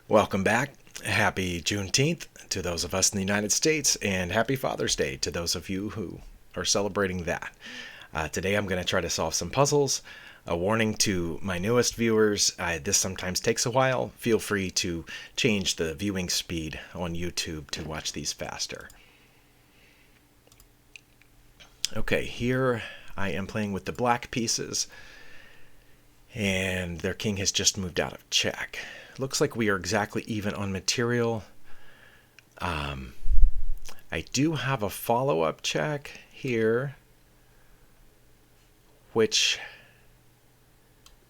Welcome back. Happy Juneteenth to those of us in the United States, and happy Father's Day to those of you who are celebrating that. Today I'm going to try to solve some puzzles. A warning to my newest viewers, this sometimes takes a while. Feel free to change the viewing speed on YouTube to watch these faster. Okay, here I am playing with the black pieces, and their king has just moved out of check. Looks like we are exactly even on material. I do have a follow-up check here, which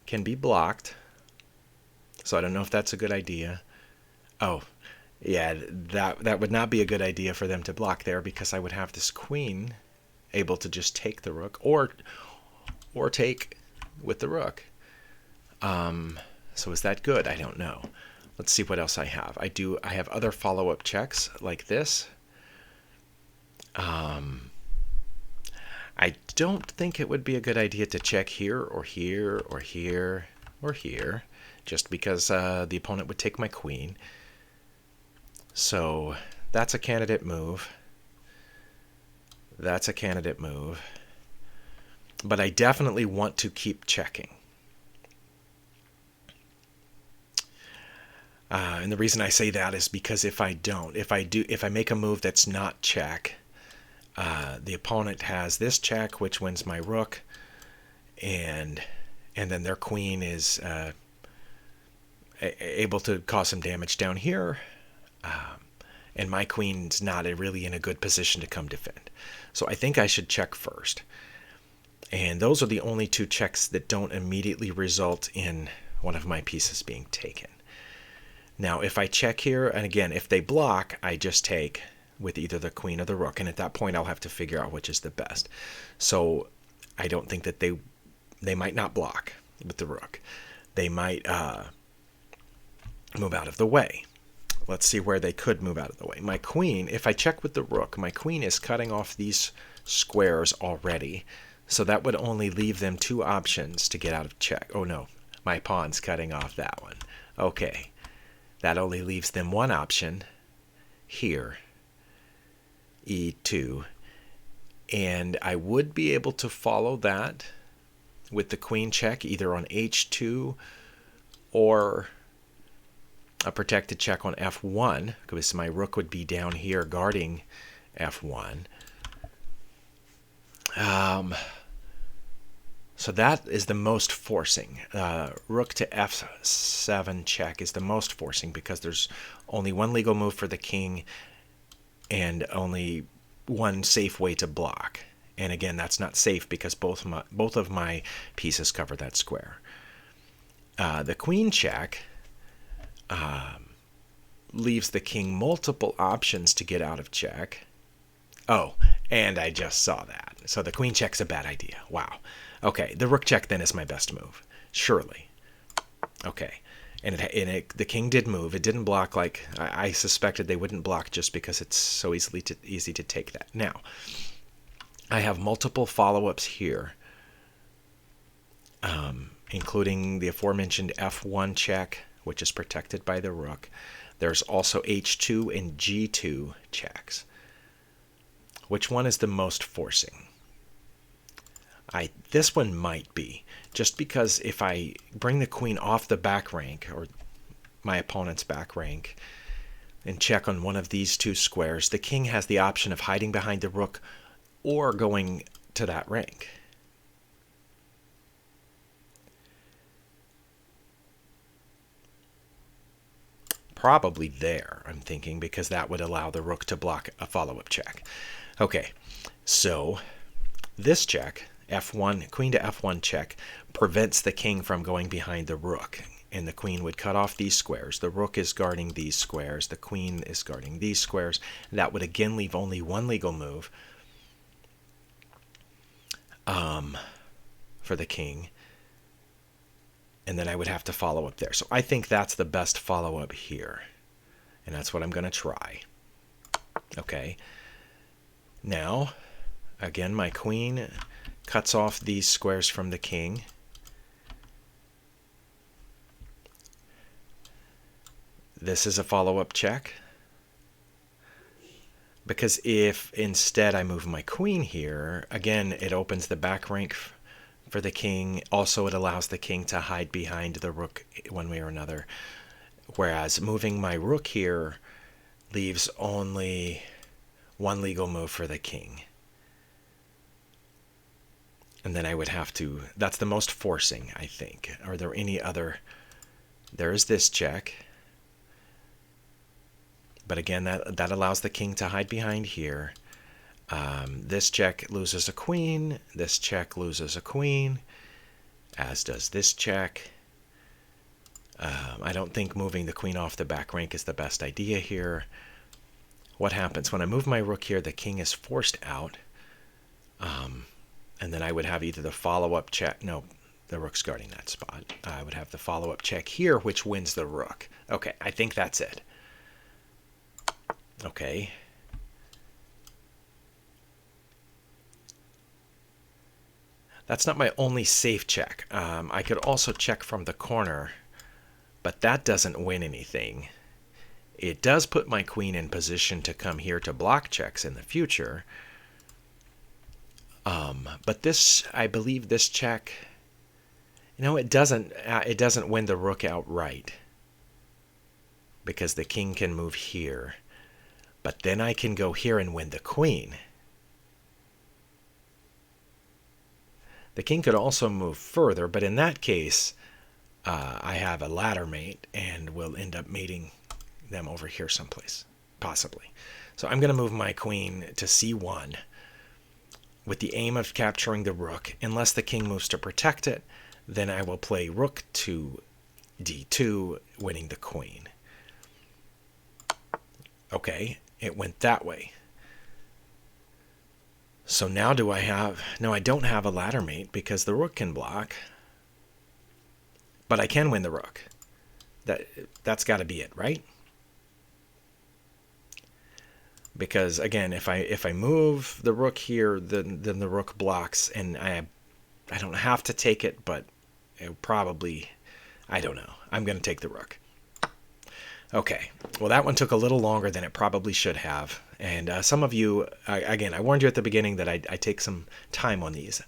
can be blocked. So I don't know if that's a good idea. Oh, yeah, that would not be a good idea for them to block there, because I would have this queen able to just take the rook or take with the rook. So is that good? I don't know. Let's see what else I have. I have other follow-up checks like this. I don't think it would be a good idea to check here or here or here or here, just because the opponent would take my queen. So that's a candidate move. That's a candidate move. But I definitely want to keep checking. And the reason I say that is because if I make a move that's not check, the opponent has this check, which wins my rook, and then their queen is able to cause some damage down here, and my queen's not really in a good position to come defend. So I think I should check first. And those are the only two checks that don't immediately result in one of my pieces being taken. Now, if I check here, and again, if they block, I just take with either the queen or the rook, and at that point I'll have to figure out which is the best. So I don't think that they might not block with the rook. They might move out of the way. Let's see where they could move out of the way. My queen, if I check with the rook, my queen is cutting off these squares already, so that would only leave them two options to get out of check. Oh no, my pawn's cutting off that one. Okay. That only leaves them one option here, e2, and I would be able to follow that with the queen check either on h2 or a protected check on f1, because my rook would be down here guarding f1. So that is the most forcing. Rook to f7 check is the most forcing, because there's only one legal move for the king and only one safe way to block. And again, that's not safe because both of my pieces cover that square. The queen check leaves the king multiple options to get out of check. Oh, and I just saw that. So the queen check's a bad idea. Wow. Okay, the rook check then is my best move, surely. Okay, and the king did move. It didn't block like I suspected they wouldn't block, just because it's so easy to take that. Now, I have multiple follow-ups here, including the aforementioned f1 check, which is protected by the rook. There's also h2 and g2 checks. Which one is the most forcing? This one might be, just because if I bring the queen off the back rank, or my opponent's back rank, and check on one of these two squares, the king has the option of hiding behind the rook or going to that rank. Probably there, I'm thinking, because that would allow the rook to block a follow-up check. Okay, so this check, f1, queen to f1 check, prevents the king from going behind the rook, and the queen would cut off these squares. The rook is guarding these squares. The queen is guarding these squares. That would again leave only one legal move for the king, and then I would have to follow up there. So I think that's the best follow-up here, and that's what I'm going to try. Okay. Now, again, my queen cuts off these squares from the king. this is a follow-up check. Because if instead I move my queen here, again, it opens the back rank for the king. Also, it allows the king to hide behind the rook one way or another. Whereas moving my rook here leaves only one legal move for the king. And then I would have to, that's the most forcing, I think. Are there any other? There's this check. But again, that allows the king to hide behind here. This check loses a queen. This check loses a queen, as does this check. I don't think moving the queen off the back rank is the best idea here. What happens? When I move my rook here, the king is forced out. And then I would have either the follow-up check. No, the rook's guarding that spot. I would have the follow-up check here, which wins the rook. Okay, I think that's it. Okay. That's not my only safe check. I could also check from the corner, but that doesn't win anything. It does put my queen in position to come here to block checks in the future. But this, I believe this check, it doesn't win the rook outright, because the king can move here. But then I can go here and win the queen. The king could also move further, but in that case, I have a ladder mate and will end up mating them over here someplace, possibly. So I'm going to move my queen to c1 with the aim of capturing the rook. Unless the king moves to protect it, then I will play rook to d2, winning the queen. Okay, it went that way. So now do I have... No, I don't have a ladder mate because the rook can block. But I can win the rook. That's got to be it, right? Because again, if I move the rook here, then the rook blocks, and I don't have to take it, but it probably, I don't know. I'm going to take the rook. Okay, well that one took a little longer than it probably should have. And some of you, again, I warned you at the beginning that I take some time on these.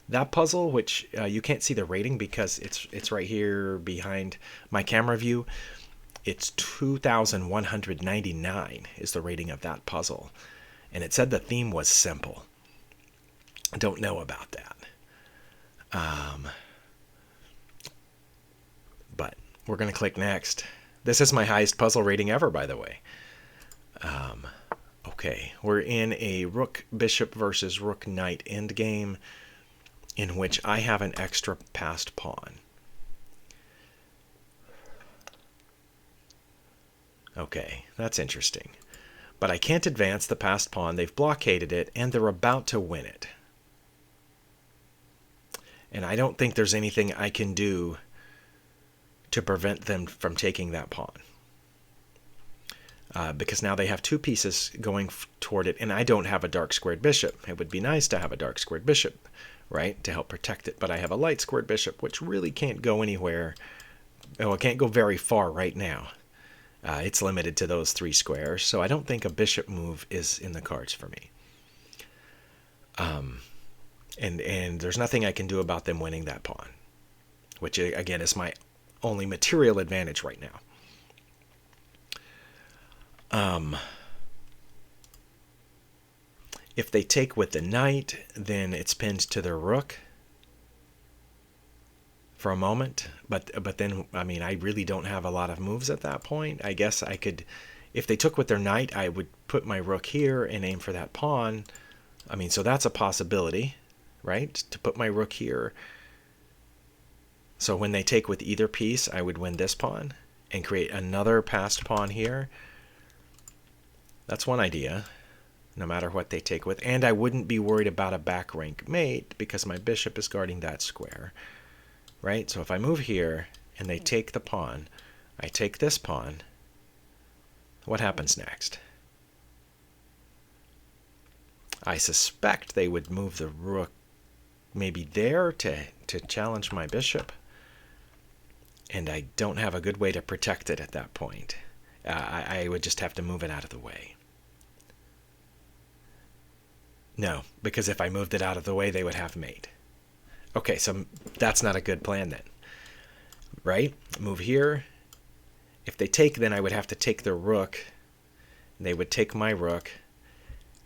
That puzzle, which you can't see the rating because it's right here behind my camera view, it's 2,199 is the rating of that puzzle. And it said the theme was simple. I don't know about that. But we're going to click next. This is my highest puzzle rating ever, by the way. Okay, we're in a rook bishop versus rook knight endgame in which I have an extra passed pawn. Okay, that's interesting. But I can't advance the passed pawn. They've blockaded it, and they're about to win it. And I don't think there's anything I can do to prevent them from taking that pawn. Because now they have two pieces going toward it, and I don't have a dark squared bishop. It would be nice to have a dark squared bishop, right, to help protect it. But I have a light squared bishop, which really can't go anywhere. Oh, it can't go very far right now. It's limited to those three squares, so I don't think a bishop move is in the cards for me. And there's nothing I can do about them winning that pawn, which again is my only material advantage right now. If they take with the knight, then it's pinned to their rook for a moment. But then, I mean, I really don't have a lot of moves at that point. I guess I could, if they took with their knight, I would put my rook here and aim for that pawn. I mean, so that's a possibility, right? To put my rook here. So when they take with either piece, I would win this pawn and create another passed pawn here. That's one idea, no matter what they take with. And I wouldn't be worried about a back rank mate because my bishop is guarding that square, right? So if I move here and they take the pawn, I take this pawn, what happens next? I suspect they would move the rook maybe there to challenge my bishop. And I don't have a good way to protect it at that point. I would just have to move it out of the way. No, because if I moved it out of the way, they would have mate. Okay, so that's not a good plan then, right? Move here. If they take, then I would have to take their rook. They would take my rook,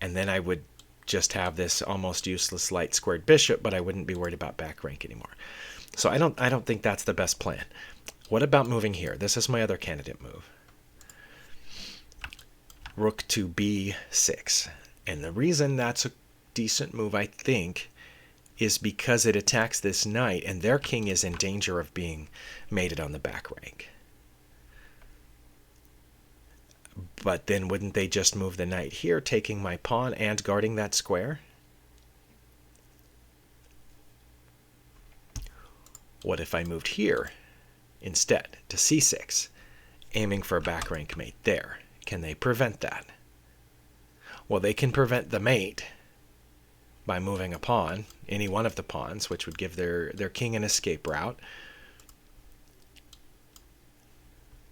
and then I would just have this almost useless light squared bishop, but I wouldn't be worried about back rank anymore. So I don't think that's the best plan. What about moving here? This is my other candidate move. Rook to b6. And the reason that's a decent move, I think, is because it attacks this knight, and their king is in danger of being mated on the back rank. But then wouldn't they just move the knight here, taking my pawn and guarding that square? What if I moved here instead to c6, aiming for a back rank mate there? Can they prevent that? Well, they can prevent the mate by moving a pawn, any one of the pawns, which would give their king an escape route.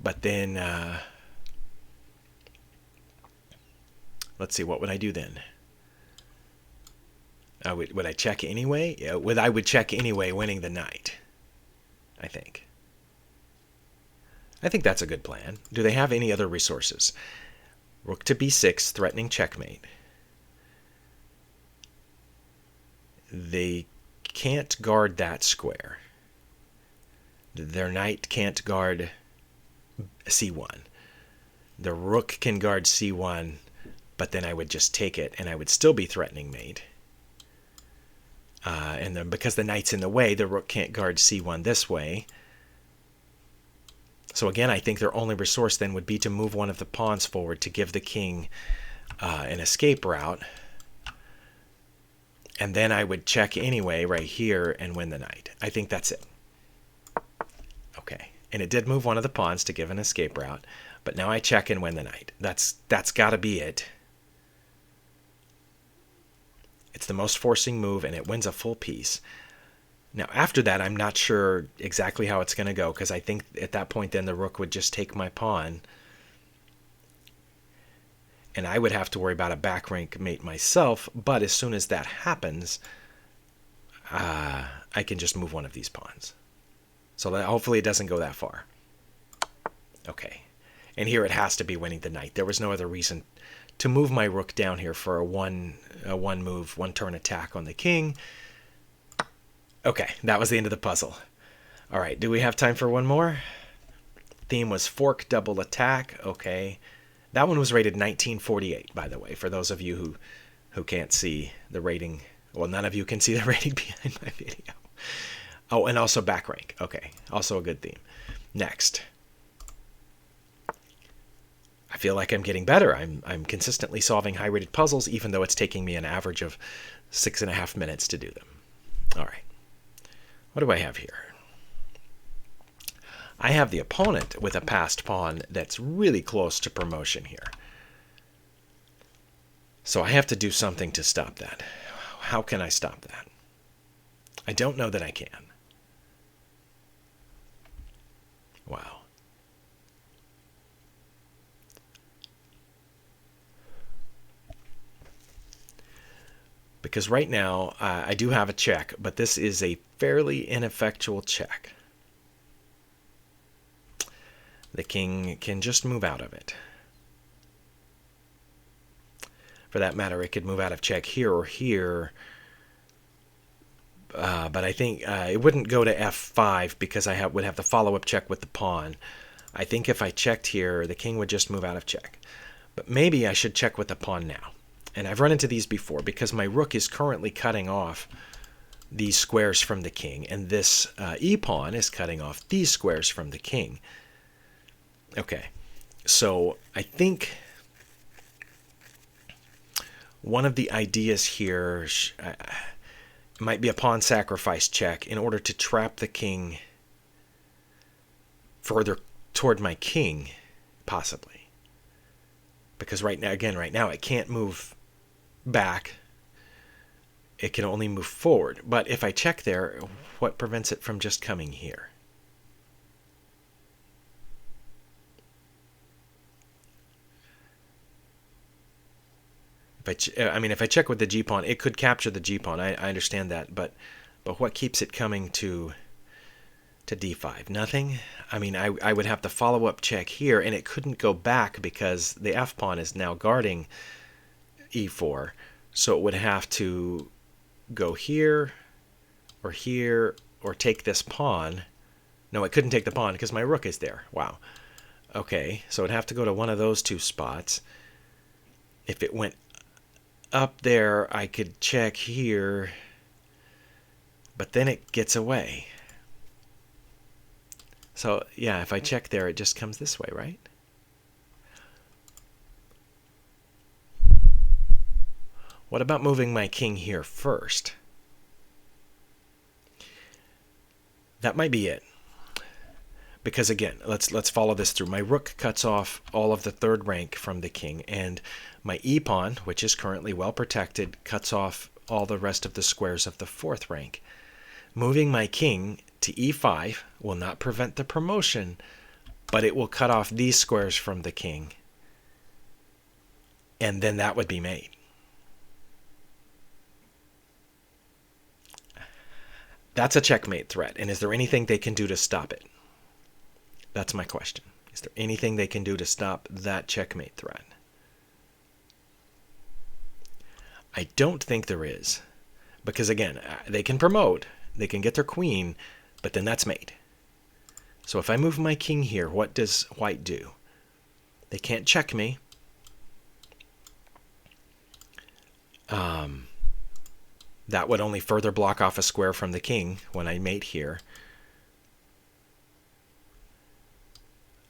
But then, let's see, what would I do then? Would I check anyway? Yeah, I would check anyway, winning the knight, I think. I think that's a good plan. Do they have any other resources? Rook to b6, threatening checkmate. They can't guard that square. Their knight can't guard c1. The rook can guard c1, but then I would just take it, and I would still be threatening mate. And then because the knight's in the way, the rook can't guard c1 this way. So again, I think their only resource then would be to move one of the pawns forward to give the king an escape route. And then I would check anyway right here and win the knight. I think that's it. Okay. And it did move one of the pawns to give an escape route. But now I check and win the knight. That's got to be it. It's the most forcing move, and it wins a full piece. Now, after that, I'm not sure exactly how it's going to go, because I think at that point then the rook would just take my pawn, and I would have to worry about a back rank mate myself, but as soon as that happens, I can just move one of these pawns. So that hopefully it doesn't go that far. Okay. And here it has to be winning the knight. There was no other reason to move my rook down here for a one move, one turn attack on the king. Okay, that was the end of the puzzle. All right, do we have time for one more? Theme was fork double attack. Okay. That one was rated 1948, by the way, for those of you who can't see the rating. Well, none of you can see the rating behind my video. Oh, and also back rank. Okay, also a good theme. Next. I feel like I'm getting better. I'm consistently solving high-rated puzzles, even though it's taking me an average of 6.5 minutes to do them. All right. What do I have here? I have the opponent with a passed pawn that's really close to promotion here. So I have to do something to stop that. How can I stop that? I don't know that I can. Wow. Because right now, I do have a check, but this is a fairly ineffectual check. The king can just move out of it. For that matter, it could move out of check here or here. But I think it wouldn't go to f5 because I would have the follow-up check with the pawn. I think if I checked here, the king would just move out of check. But maybe I should check with the pawn now. And I've run into these before because my rook is currently cutting off these squares from the king, and this e-pawn is cutting off these squares from the king. Okay, so I think one of the ideas here might be a pawn sacrifice check in order to trap the king further toward my king, possibly. Because right now it can't move back. It can only move forward. But if I check there, what prevents it from just coming here? If I check with the g pawn, it could capture the g pawn. I understand that, but what keeps it coming to d5? Nothing. I would have to follow up check here, and it couldn't go back because the f pawn is now guarding e4. So it would have to go here, or take this pawn. No, it couldn't take the pawn because my rook is there. Wow. Okay, so it'd have to go to one of those two spots. If it went up there, I could check here, but then it gets away. So yeah, if I check there, it just comes this way, right? What about moving my king here first? That might be it. Because again, let's follow this through. My rook cuts off all of the third rank from the king, and my e-pawn, which is currently well protected, cuts off all the rest of the squares of the fourth rank. Moving my king to e5 will not prevent the promotion, but it will cut off these squares from the king, and then that would be mate. That's a checkmate threat, and is there anything they can do to stop it? That's my question. Is there anything they can do to stop that checkmate threat? I don't think there is. Because again, they can promote, they can get their queen, but then that's mate. So if I move my king here, what does white do? They can't check me. That would only further block off a square from the king when I mate here.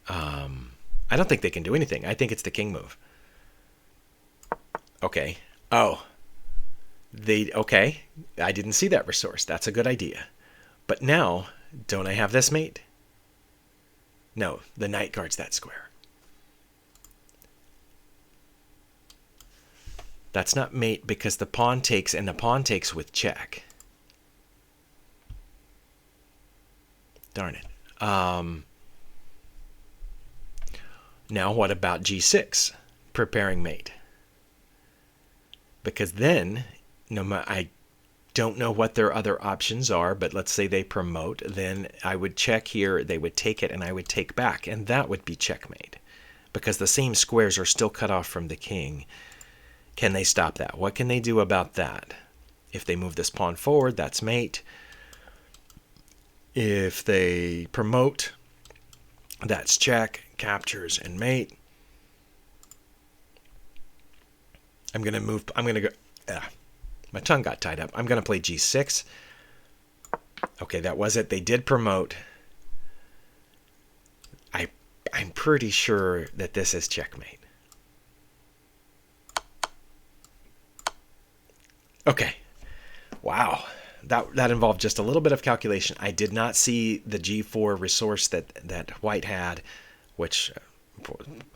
I don't think they can do anything. I think it's the king move. Okay. Oh. Okay. I didn't see that resource. That's a good idea. But now, don't I have this mate? No, the knight guards that square. That's not mate because the pawn takes, and the pawn takes with check. Darn it. Now what about g6? Preparing mate. Because then, I don't know what their other options are, but let's say they promote, then I would check here, they would take it, and I would take back, and that would be checkmate. Because the same squares are still cut off from the king. Can they stop that? What can they do about that? If they move this pawn forward, that's mate. If they promote, that's check, captures, and mate. I'm going to go, my tongue got tied up. I'm going to play g6. Okay, that was it. They did promote. I'm pretty sure that this is checkmate. Okay. Wow. That involved just a little bit of calculation. I did not see the g4 resource that white had, which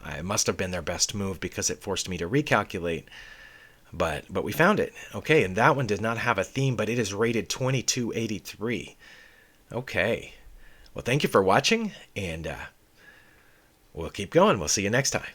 I must have been their best move because it forced me to recalculate. But we found it. Okay, and that one did not have a theme, but it is rated 2283. Okay. Well, thank you for watching, and we'll keep going. We'll see you next time.